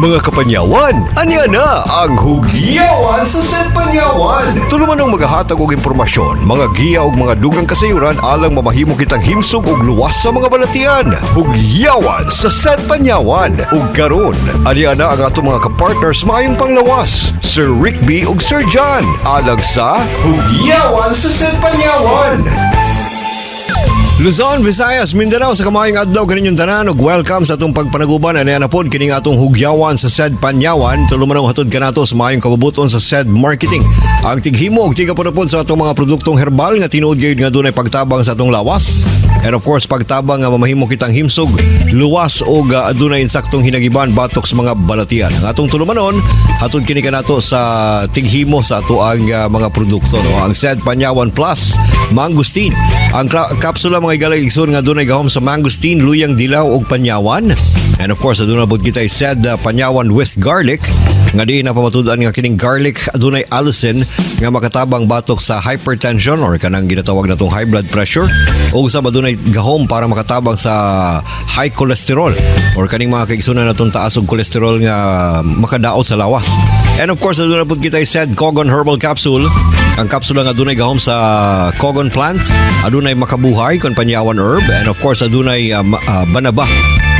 Mga kapanyawan, anya na ang Hugyawan sa Set Panyawan. Tuluman ang maghahatag og impormasyon, mga giya ug mga dugang kasayuran alang mamahimo kitang himsog ug luwas sa mga balatian. Hugyawan sa Set Panyawan. Ug karon, anya na ang atong mga kapartners maayong panglawas, Sir Rick B ug Sir John, alang sa Hugyawan sa Set Panyawan. Luzon, Visayas, Mindanao sa kamayong adlaw kaninyong tanan ug welcome sa atong pagpanaguban ani na pod kining atong hugyawan sa SED Panyawan. Tulumanong hatod kanato sa maayong kabubuton sa SED Marketing. Ang tighimo ug tigapod sa atong mga produktong herbal nga tinuod gyud nga dunay pagtabang sa atong lawas. And of course pagtabang nga mamahimo kitang himsog, luwas ug adunay insaktong hinagiban batok sa mga balatian. Ang atong tulumanon hatod kini kanato sa tighimo sa ato ang mga produkto no. Ang SED Panyawan Plus Mangosteen. Ang kapsula mga igaligson nga dunay gahom sa mangosteen, luyang dilaw ug panyawan. And of course aduna pod kita SED Panyawan with garlic nga di na pamatud-an nga kining garlic adunay allicin nga makatabang batok sa hypertension or kanang ginatawag natong high blood pressure o usab adunay gahom para makatabang sa high cholesterol or kaning mga kaigsunan natong taas og cholesterol nga makadaot sa lawas. And of course aduna pod kita SED Cogon Herbal Capsule. Ang kapsula nga adunay gahom sa cogon plant, adunay makabuhay kon panyawan herb, and of course adunay banaba.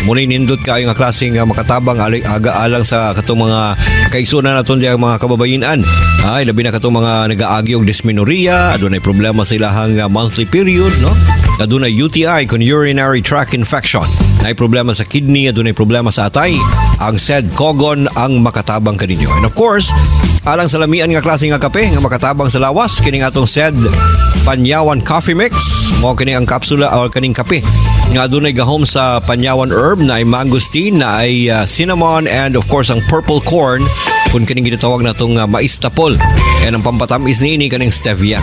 Muli nindot kayo nga klaseng makatabang aga-alang sa katong mga kaigsunan naton diang mga kababayen-an. Ay labi na katong mga nagaagi og dysmenorrhea, adunay problema sa ilahang monthly period, no? Adunay UTI kon urinary tract infection. Nay problema sa kidney, adunay problema sa atay. Ang SED Cogon ang makatabang kaninyo. And of course, alang sa lamian nga klase nga kape nga makatabang sa lawas, kining atong SED Panyawan Coffee Mix. Mo kini ang kapsula or kaning kape nga adunay gahom sa panyawan herb na ay mangosteen, na ay cinnamon, and of course ang purple corn kung kining ginatawag natong mais tapol. And ang pampatamis niini kaning stevia.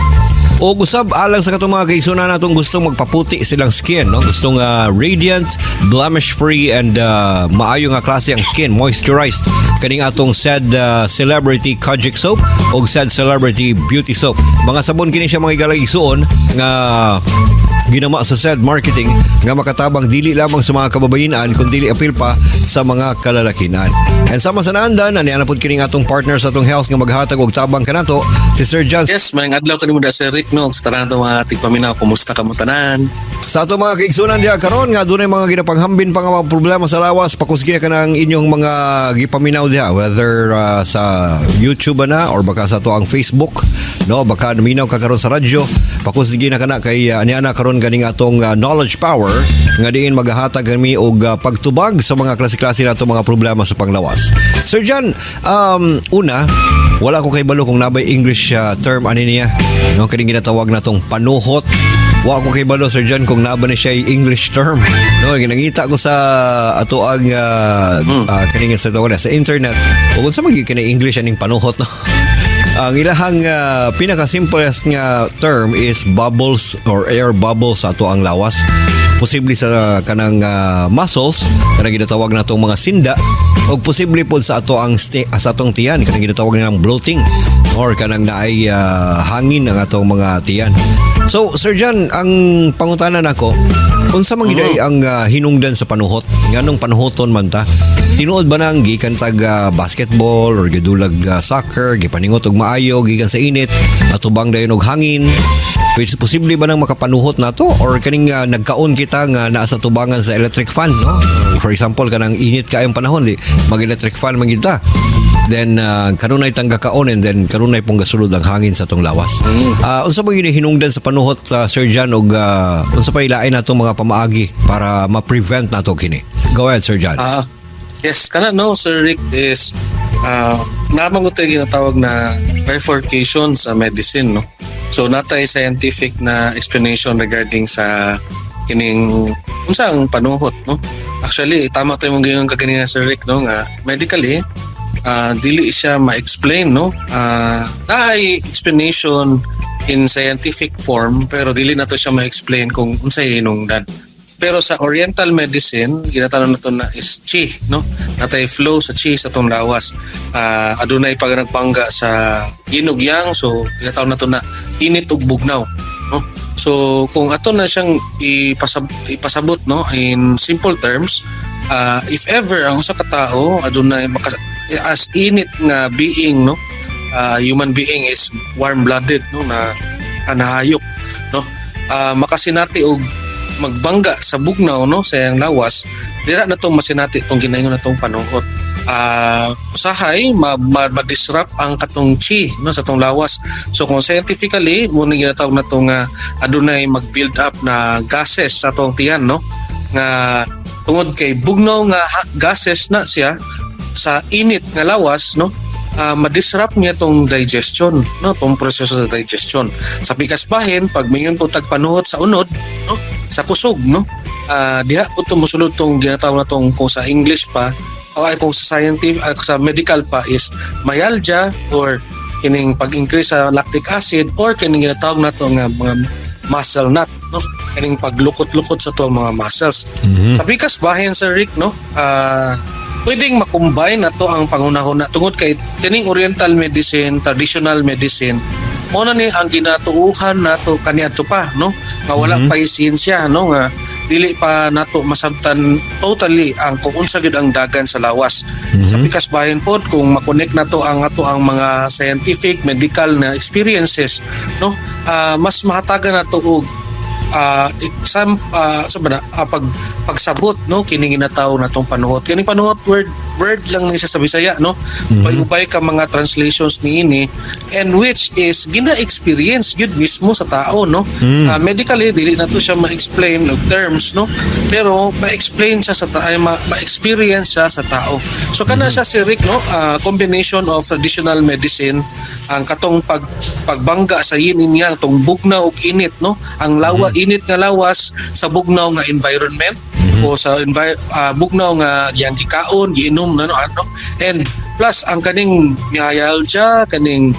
O gusab alang sa katong mga kaigsunan natong gustong magpaputi silang skin, no? Gustong radiant, blemish-free, and maayo nga klase ang skin, moisturized. Kaning atong SED Celebrity Kojic Soap o SED Celebrity Beauty Soap. Mga sabon kini siya mga igaligsuon nga ginama sa SED Marketing nga makatabang dili lamang sa mga kababayen-an kundi apil pa sa mga kalalakinan. And sama sa naandan, ani na pod kining atong partners atong health nga maghatag og tabang kanato si Sir John. Yes, mayang adlaw kanimo da Sir Rick, no? Sa tanan mga tigpaminaw, kumusta ka mo tanan? Sa ato mga kaigsunan diha karon nga dunay mga ginapanghambin pa nga mga problema sa lawas, pakusgi ka ng inyong mga gipaminaw diha, whether sa YouTube na or baka sa ato ang Facebook, no? Baka naminaw ka karon sa radyo, pakusgi na kana kay aniana karon ganing atong knowledge power nga diin maghahatag kami og pagtubag sa mga klase-klase nato mga problema sa panglawas. Sir John, una, wala ko kay balo kung nabay English term ani niya, no? Kining ginatawag natong panuhot. Wa ko kay balo Sir John kung naba na siya English term, no? Ginangita ko sa ato ang kining sa tawag sa internet ug unsa man gyud kini English aning panuhot, no? Ang ilahang pinaka-simplest nga term is bubbles or air bubbles sa ato ang lawas. Posible sa kanang muscles kanang ginatawag natong mga sinda, o posible pod sa ato ang sa atong tiyan kanang ginatawag nilang bloating or kanang naay hangin ang atong mga tiyan. So Sir John, ang pangutanan nako, unsa man giday ang hinungdan sa panuhot? Nganong panuhoton man ta? Tinuod ba nang gikan tag basketball or gidulag soccer, gipaningot og maayo gikan sa init, atubang dayon og hangin? Posible ba nang makapanuhot nato or kaning nagkaon kita nga naa sa tubangan sa electric fan, no? For example kanang init kaayong panahon, di mag-electric fan man gid ta. Then kanunay tang gakaon and then kanunay pong gasulod ang hangin sa tong lawas. Unsa ba gyud hinungdan sa panuhot sa Sir John og unsa pa ilain nato mga pamaagi para ma-prevent nato kini? Go ahead Sir John. Yes, kana no Sir Rick is namang utay ginatawag na bifurcation sa medicine, no? So natay scientific na explanation regarding sa kining unsang panuhot, no? Actually tama tayo mong gingon kaganina Sir Rick, no, nga medically dili siya ma-explain, no? Naay explanation in scientific form pero dili na to siya ma-explain kung unsay hinungdan. Pero sa Oriental medicine, ginatawag nato na is chi, no? Natay flow sa chi sa tong lawas. Adunay pag nagpangga sa yin ug yang, so ginatawag nato na init ug bugnaw, no? So kung ato na siyang ipasabot, no, in simple terms, if ever ang usa ka tawo adunay as init nga being, no, human being is warm-blooded, no, na nahayop, no, makasinati og magbangga sa bugnaw, no, sa iyang lawas, dira na tong masinati tong ginaingon natong panuhot. Usahay ma-disrupt ang katong chi, no, sa tong lawas. So kung scientifically mo ni ginatawag na tong adunay mag-build up na gases sa tong tiyan, no, nga tungod kay bugnaw nga gases na siya sa init nga lawas, no, ma-disrupt niya tong digestion, no, tong proseso sa digestion. Sa pikas bahin, pag mingon po tagpanuhot sa unod, no, sa kusog, no, diha po tumusulod tong ginatawag na tong, kung sa English pa o ay kung sa scientific, sa medical pa is myalgia, or kining pag-increase sa lactic acid, or kining ginatawag na tong mga muscle knot, no, kining paglukot-lukot sa tong mga muscles. Sa pikas bahin, Sir Rick, no, pwedeng makombine na to ang pangunahon na tungod kay kining oriental medicine, traditional medicine, mo na ni ang ginatuuhan nato kaniadto pa, no, nga wala pa siyensya, no, nga dili pa nato masabtan totally ang kung unsa gyud ang dagan sa lawas. Sa pikas bahin pod, kung makonect nato ang ato ang mga scientific medical na experiences, no, mas mahatagan nato og pagsabot, no, kining ginatawag natong panuhot. Kining panuhot word lang ni sa Bisaya, no, ubay ka mga translations niini, and which is gina-experience gyud mismo sa tao, no. Medically dili na to siya ma-explain og terms, no, pero ma-explain siya sa ma-experience siya sa tao. So kana siya, si Rick, no, combination of traditional medicine, ang katong pagbangga sa yin and yang, tong bugnaw ug init, no, ang init nga lawas sa bugnaw nga environment, o sa bugnaw nga yang gikaon, giinom, ano, and plus ang kaning myalgia, kaning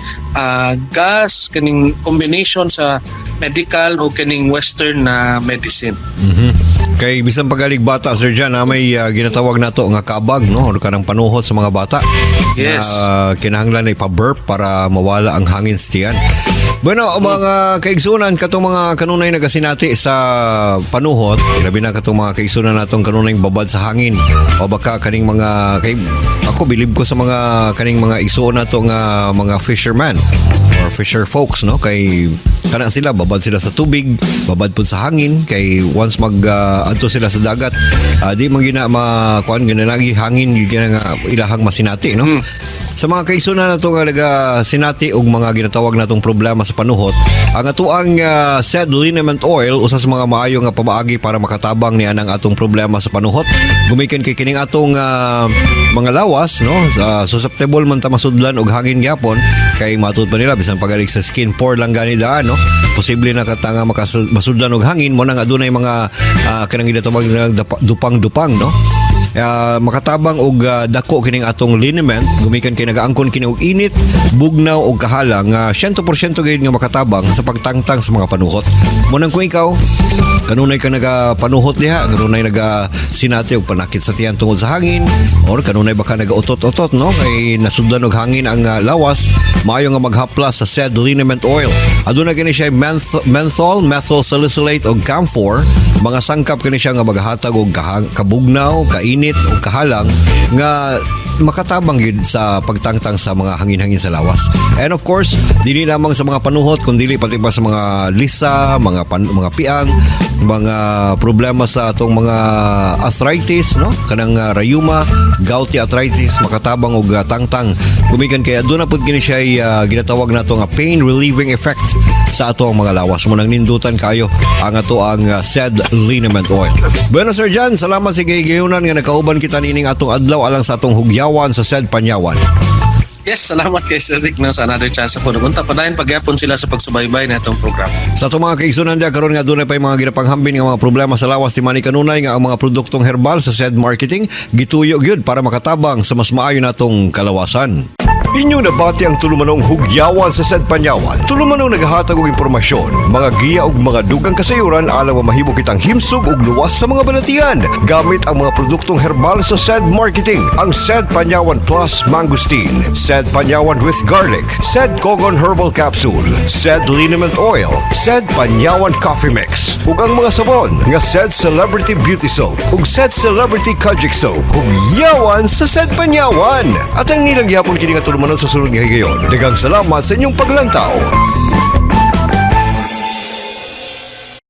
gas, kaning combination sa medical o kaning western na medicine. Kay bisan pagalig bata, Sir Jan, may ginatawag nato nga kabag, no, or kanang panuhot sa mga bata. Yes. Kinahanglan na ipa-burp para mawala ang hangin sa tiyan. Bueno, mga kaigsunan, katong mga kanunay nagasinati sa panuhot, labi na katong mga kaigsunan natong kanunay babad sa hangin, o baka kaning mga ako bilib ko sa mga kaning mga igsuon nato nga mga fisherman or fisher folks, no, kay kana sila babad sila sa tubig, babad pud sa hangin, kay once adto sila sa dagat, di man gina makuan ginanagi hangin gina nga ilahang masinati, no. Sa mga kaigsunan nato nga sinati og mga ginatawag natong problema sa panuhot, ang atuang said liniment oil usa sa mga maayo nga pamaagi para makatabang ni anang atong problema sa panuhot. Gumikan kay kining atong mga lawas, no, susceptible man ta masudlan og hangin gyapon, kay matud pa nila bisan pagalig sa skin pore lang gani daan, no, posible na katanga masudlan og hangin mo nang adunay mga kanang ginatawag nilang dupang-dupang, no. Makatabang og dako kining atong liniment, gumikan kay nagaangkon kini og init, bugnaw og kahalang, 100% gayud nga makatabang sa pagtangtang sa mga panuhot. Munang kung ikaw kanunay ka nagapanuhot diha, kanunay sinati og panakit sa tiyan tungod sa hangin, or kanunay baka nagautot-utot, no, kay nasudlan og hangin ang lawas, maayo nga maghaplas sa said liniment oil. Aduna kini siya menthol, methyl salicylate og camphor, mga sangkap kini siya nga maghatag og kabugnaw, kainit o kahalang nga makatabang yun sa pagtangtang sa mga hangin-hangin sa lawas. And of course, dili lamang sa mga panuhot, kundi pati pa sa mga lisa, mga piang, mga problema sa atong mga arthritis, no, kanang rheuma, gouty arthritis, makatabang og tangtang. Gumikan kay aduna pud kini siya ginatawag nato nga pain relieving effect sa ato ang mga lawas. Mo nang nindutan kayo ang ato ang said liniment oil. Bueno, Sir Jan, salamat sa gayunan nga nakauban kita nining atong adlaw alang sa atong hugyawan sa said Panyawan. Yes, salamat kay Sir Rick, no, sa another chance ako napunta pa dahil pagyapon sila sa pagsubaybay na itong program. Sa itong mga kaigsunan diya, karon nga dunay pa yung mga ginapanghambin nga mga problema sa lawas ti Manny kanunay nga ang mga produktong herbal sa said marketing gituyo gyud para makatabang sa mas maayo natong kalawasan. Inyong nabati ang tulumanong hugyawan sa Sed Panyawan. Tulumanong naghatag og impormasyon, mga giya ug mga dugang kasayuran alang mamahimo kitang himsog ug luwas sa mga balatian gamit ang mga produktong herbal sa Sed Marketing. Ang Sed Panyawan Plus Mangosteen, Sed Panyawan with Garlic, Sed Kogon Herbal Capsule, Sed Liniment Oil, Sed Panyawan Coffee Mix, ug ang mga sabon nga Sed Celebrity Beauty Soap ug Sed Celebrity Kojic Soap. Hugyawan sa Sed Panyawan. At ang nilang gihapon kini nga tulumanon sa sunod nga higayon. Daghang salamat sa inyong paglantaw.